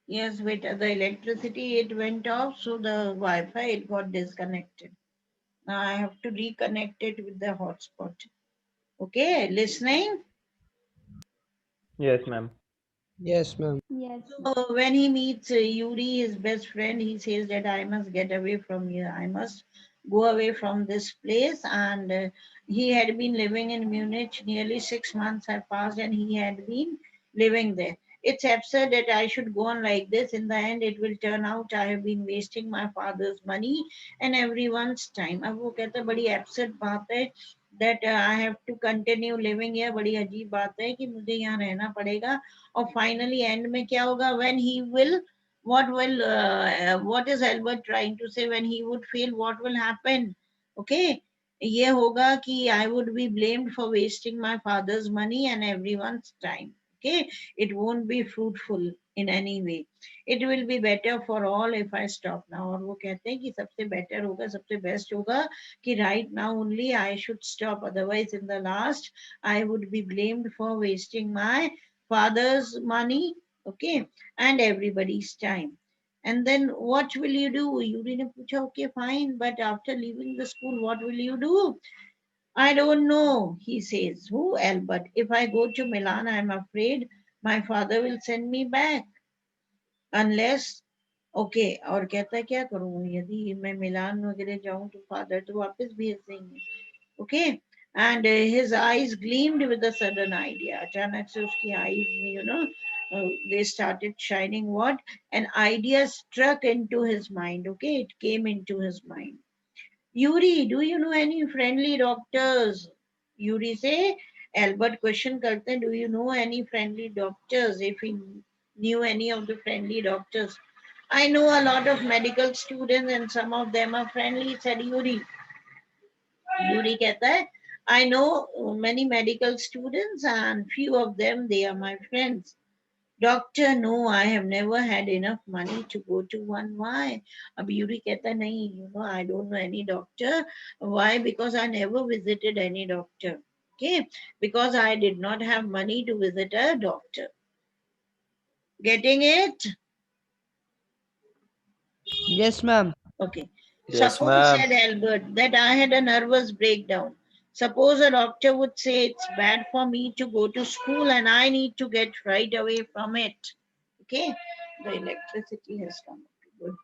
Yes, wait, the electricity it went off, so the Wi-Fi it got disconnected. Now I have to reconnect it with the hotspot. Okay, listening? Yes, ma'am. Yes, ma'am. Yes. So when he meets Yuri, his best friend, he says that I must get away from here. I must go away from this place. And he had been living in Munich. Nearly 6 months have passed, and he had been living there. It's absurd that I should go on like this. In the end, it will turn out I have been wasting my father's money and everyone's time. अब वो कहता है बड़ी absurd बात है that I have to continue living here. बड़ी अजीब बात है कि मुझे यहाँ रहना पड़ेगा. और फाइनली एंड में क्या होगा when he will what is Albert trying to say when he would fail what will happen. Okay, ये होगा कि I would be blamed for wasting my father's money and everyone's time. Okay, it won't be fruitful in any way. It will be better for all if I stop now. और वो कहते हैं कि सबसे better होगा सबसे best होगा कि right now only I should stop, otherwise in the last I would be blamed for wasting my father's money, okay, and everybody's time. And then what will you do? Yuri ne pucha, okay, fine, but after leaving the school, what will you do? I don't know, he says. Who, Albert? If I go to Milan, I'm afraid my father will send me back. Unless, okay और कहता है क्या करूं यदि मैं मिलान वगैरह जाऊं तो फादर तो वापस भेज देंगे. Okay and his eyes gleamed with a sudden idea. अचानक से उसकी आईज में they started shining. What? An idea struck into his mind. Okay, it came into his mind. Yuri, do you know any friendly doctors? Yuri say. Albert question करते हैं, do you know any friendly doctors? If he knew any of the friendly doctors. I know a lot of medical students and some of them are friendly, said Yuri. Yuri कहता है, I know many medical students and few of them they are my friends. Doctor, no, I have never had enough money to go to one. Why? अब Yuri कहता नहीं, I don't know any doctor. Why? Because I never visited any doctor. Okay, because I did not have money to visit a doctor. Getting it? Yes, ma'am. Okay. Yes, Suppose, ma'am. said Albert, that I had a nervous breakdown. Suppose a doctor would say it's bad for me to go to school and I need to get right away from it. Okay. The electricity has come. Good.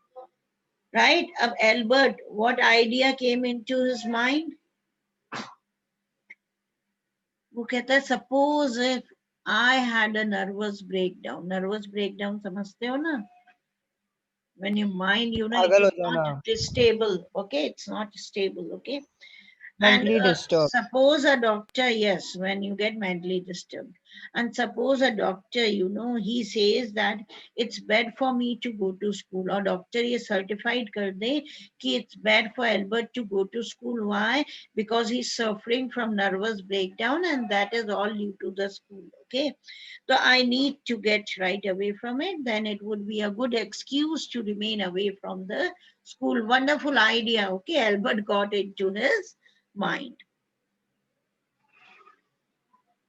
Right? Of Albert, what idea came into his mind? वो कहता है suppose if I had a nervous breakdown. Nervous breakdown समझते हो ना? When your mind, it पागल is हो not जाना. stable. Okay, it's not stable. Okay. And Mentally disturbed. suppose a doctor, yes, when you get mentally disturbed, and suppose a doctor, he says that it's bad for me to go to school, or doctor is certified kar de ki it's bad for Albert to go to school. Why? Because he's suffering from nervous breakdown, and that is all due to the school. Okay, so I need to get right away from it. Then it would be a good excuse to remain away from the school. Wonderful idea. Okay, Albert got into his mind.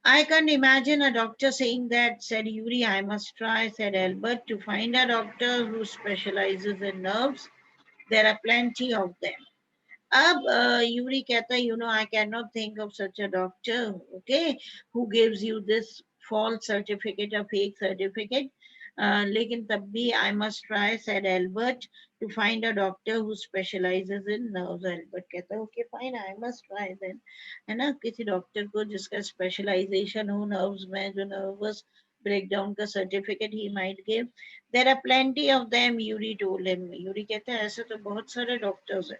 I can't imagine a doctor saying that, said Yuri. I must try, said Albert, to find a doctor who specializes in nerves. There are plenty of them. अब Yuri कहता है I cannot think of such a doctor, okay, who gives you this false certificate, a fake certificate. लेकिन तब भी I must try, said Albert, to find a doctor who specializes in nerves. Albert कहता है okay fine, I must try then. है ना, किसी doctor को जिसका स्पेशलाइजेशन हो नर्व्स में, जो नर्वस ब्रेकडाउन का सर्टिफिकेट ही might give. There are plenty of them, Yuri told him. Yuri कहता है ऐसे तो बहुत सारे डॉक्टर्स हैं.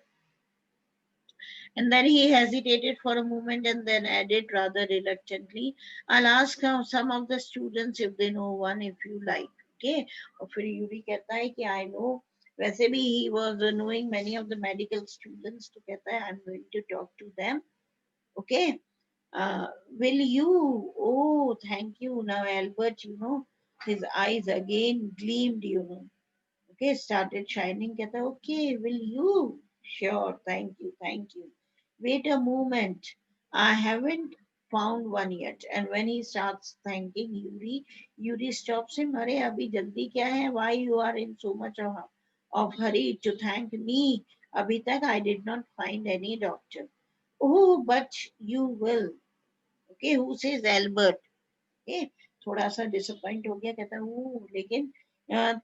And then he hesitated for a moment and then added rather reluctantly, I'll ask some of the students if they know one, if you like. Okay. और फिर Yuri कहता है कि I know. वैसे भी he was knowing many of the medical students, तो कहता है I'm going to talk to them. Okay. Will you? Oh, thank you. Now Albert, his eyes again gleamed. Okay, started shining. कहता है, okay, will you? Sure, thank you, thank you. Wait a moment. I haven't found one yet. And when he starts thanking Yuri, Yuri stops him. Arey, abhi jaldi kya hai? Why you are in so much of hurry to thank me? Abhi tak I did not find any doctor. Oh, but you will. Okay, who says Albert? Okay, थोड़ा सा disappoint हो गया कहता हूँ लेकिन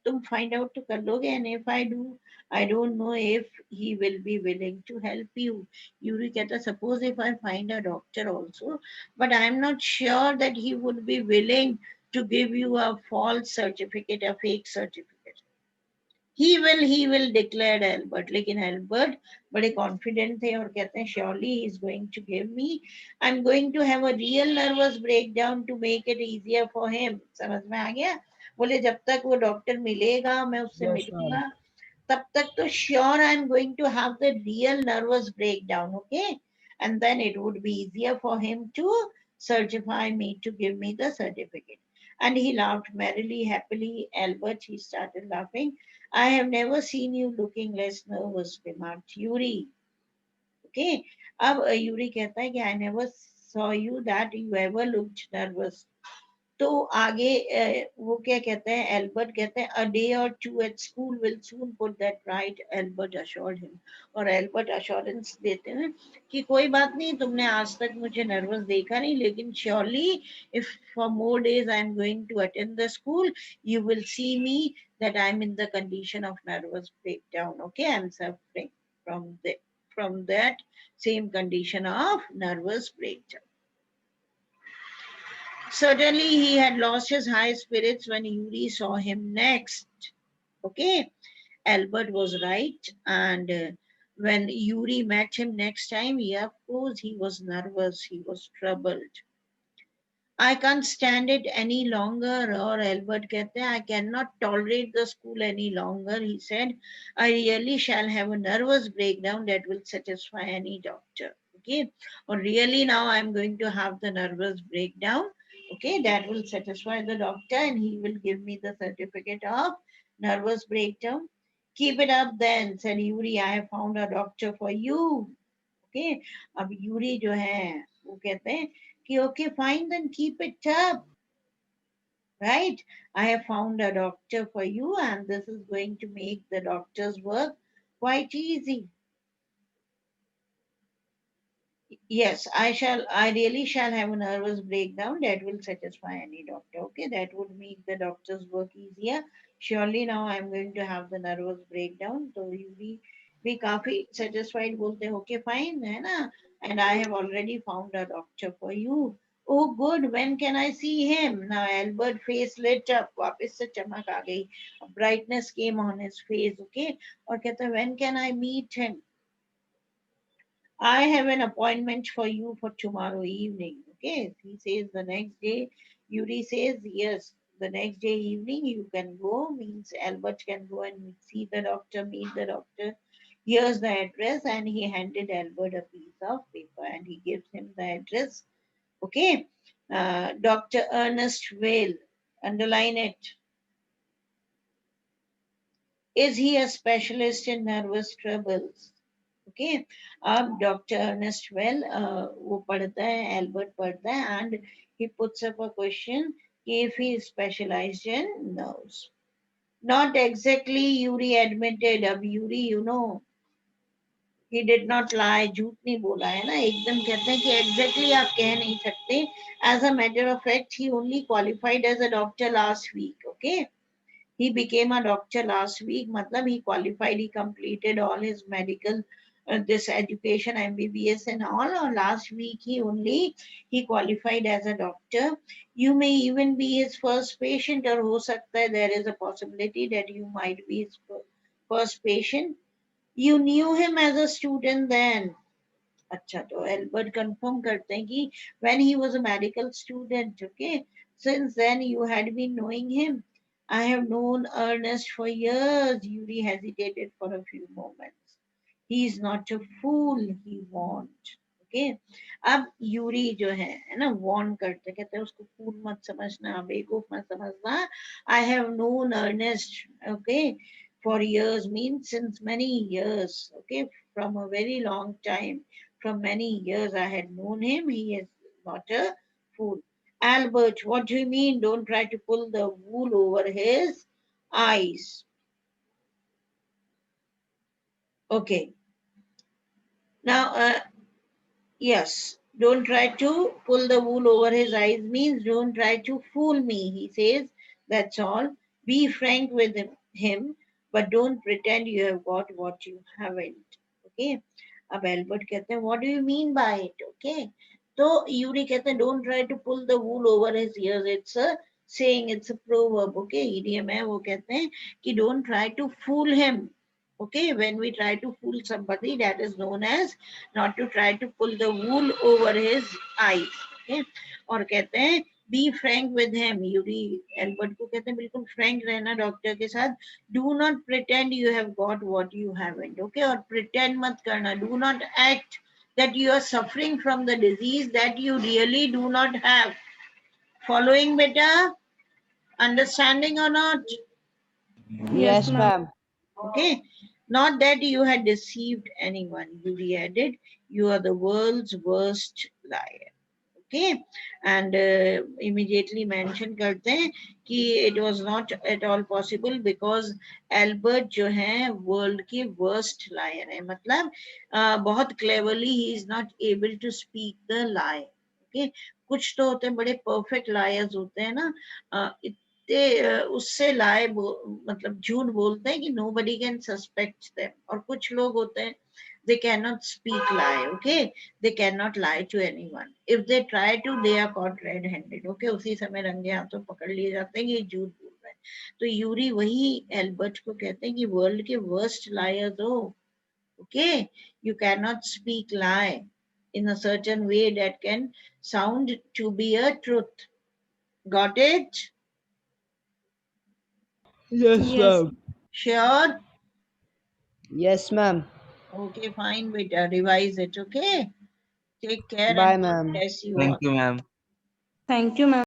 तुम find out तो कर लोगे and if I don't know if he will be willing to help you Yuri कहता suppose if I find a doctor also but I am not sure that he would be willing to give you a false certificate a fake certificate he will declare Albert लेकिन Albert बड़े confident थे और कहते हैं surely he is going to give me I am going to have a real nervous breakdown to make it easier for him समझ में आ गया बोले जब तक वो डॉक्टर मिलेगा मैं उससे Yes, ma'am. मिलूंगा तब तक तो sure I am going to have the real nervous breakdown okay and then it would be easier for him to certify me to give me the certificate. And he laughed merrily, happily. Albert, he started laughing. I have never seen you looking less nervous, remarked Yuri. Okay. अब Yuri कहता है कि I never saw you that you ever looked nervous तो आगे वो क्या कहते हैं एल्बर्ट कहते हैं a day or two at school will soon put that right Albert assured him और एल्बर्ट अश्योरेंस देते हैं कि कोई बात नहीं तुमने आज तक मुझे नर्वस देखा नहीं लेकिन surely if four more days I am going to attend the school you will see me that I am in the condition of nervous breakdown okay I am suffering from that same condition of nervous breakdown. Certainly, he had lost his high spirits when Yuri saw him next. Okay, Albert was right, and when Yuri met him next time, yeah, of course, he was nervous, he was troubled. I can't stand it any longer, or Albert कहते हैं, I cannot tolerate the school any longer, he said. I really shall have a nervous breakdown that will satisfy any doctor. Okay, or really now I'm going to have the nervous breakdown. Okay, that will satisfy the doctor and he will give me the certificate of nervous breakdown. Keep it up then, said Yuri. I have found a doctor for you. Okay अब Yuri जो है वो कहते हैं कि okay fine then keep it up right I have found a doctor for you and this is going to make the doctor's work quite easy yes I really shall have a nervous breakdown that will satisfy any doctor okay that would make the doctor's work easier surely now I'm going to have the nervous breakdown so you be काफी satisfied बोलते हैं okay fine है ना and I have already found a doctor for you oh good when can I see him now Albert face lit up वापस से चमक आ गई brightness came on his face okay और कहता है when can I meet him I have an appointment for you for tomorrow evening. Okay, he says the next day. Yuri says, yes, the next day evening you can go, means Albert can go and see the doctor, meet the doctor. Here's the address, and he handed Albert a piece of paper and he gives him the address. Okay, Dr. Ernest Vale, underline it. Is he a specialist in nervous troubles? Okay अब doctor Ernest well वो पढ़ता है Albert पढ़ता है and he puts up a question कि if he is specialized in nerves not exactly Yuri admitted अब Yuri you know he did not lie झूठ नहीं बोला है ना एकदम कहते हैं कि exactly आप कह नहीं सकते as a matter of fact he only qualified as a doctor last week okay he became a doctor last week. Matlab he qualified, he completed all his medical this education, MBBS and all. Or last week he qualified as a doctor. You may even be his first patient, or ho sakta hai, there is a possibility that you might be his first patient. You knew him as a student then. अच्छा तो Albert confirm करते हैं कि when he was a medical student okay since then you had been knowing him I have known Ernest for years Yuri hesitated for a few moments he is not a fool he warned okay अब Yuri जो है ना warn करते कहते हैं उसको फूल मत समझना बेवकूफ मत समझना I have known Ernest okay for years means since many years okay from a very long time from many years I had known him. He is not a fool. Albert, what do you mean? Don't try to pull the wool over his eyes. Okay. Now, yes, don't try to pull the wool over his eyes means don't try to fool me, he says. That's all. Be frank with him, but don't pretend you have got what you haven't. Okay. अब Albert कहते हैं what do you mean by it okay तो Yuri कहते हैं don't try to pull the wool over his ears it's a saying it's a proverb okay idiom है वो कहते हैं कि don't try to fool him okay when we try to fool somebody that is known as not to try to pull the wool over his eyes okay और कहते हैं be frank with him Yuri Albert को कहते हैं बिल्कुल Frank रहना doctor के साथ do not pretend you have got what you haven't okay और प्रिटेंड मत करना do not act that you are suffering from the disease that you really do not have following beta understanding or not Yes, Yes, ma'am. ma'am. okay not that you had deceived anyone you added you are the world's worst liar okay and immediately mention karte hain कि it was not at all possible because Albert जो है world के worst liar है मतलब बहुत cleverly he is not able to speak the lie okay कुछ तो होते हैं बड़े perfect liars होते हैं ना उससे लाए मतलब झूठ बोलते हैं कि nobody can suspect them और कुछ लोग होते हैं they cannot speak lie okay they cannot lie to anyone if they try to they are caught red handed okay उसी समय रंगे हाथों पकड़ लिए जाते हैं कि ये झूठ बोल रहे हैं तो यूरी वही एल्बर्ट को कहते हैं कि वर्ल्ड के वर्स्ट लायर्स हो okay you cannot speak lie in a certain way that can sound to be a truth got it Yes, Yes. ma'am. sure Yes, ma'am. okay fine beta revise it okay take care and Bye, God ma'am. bless you Thank all you, ma'am. Thank you, ma'am.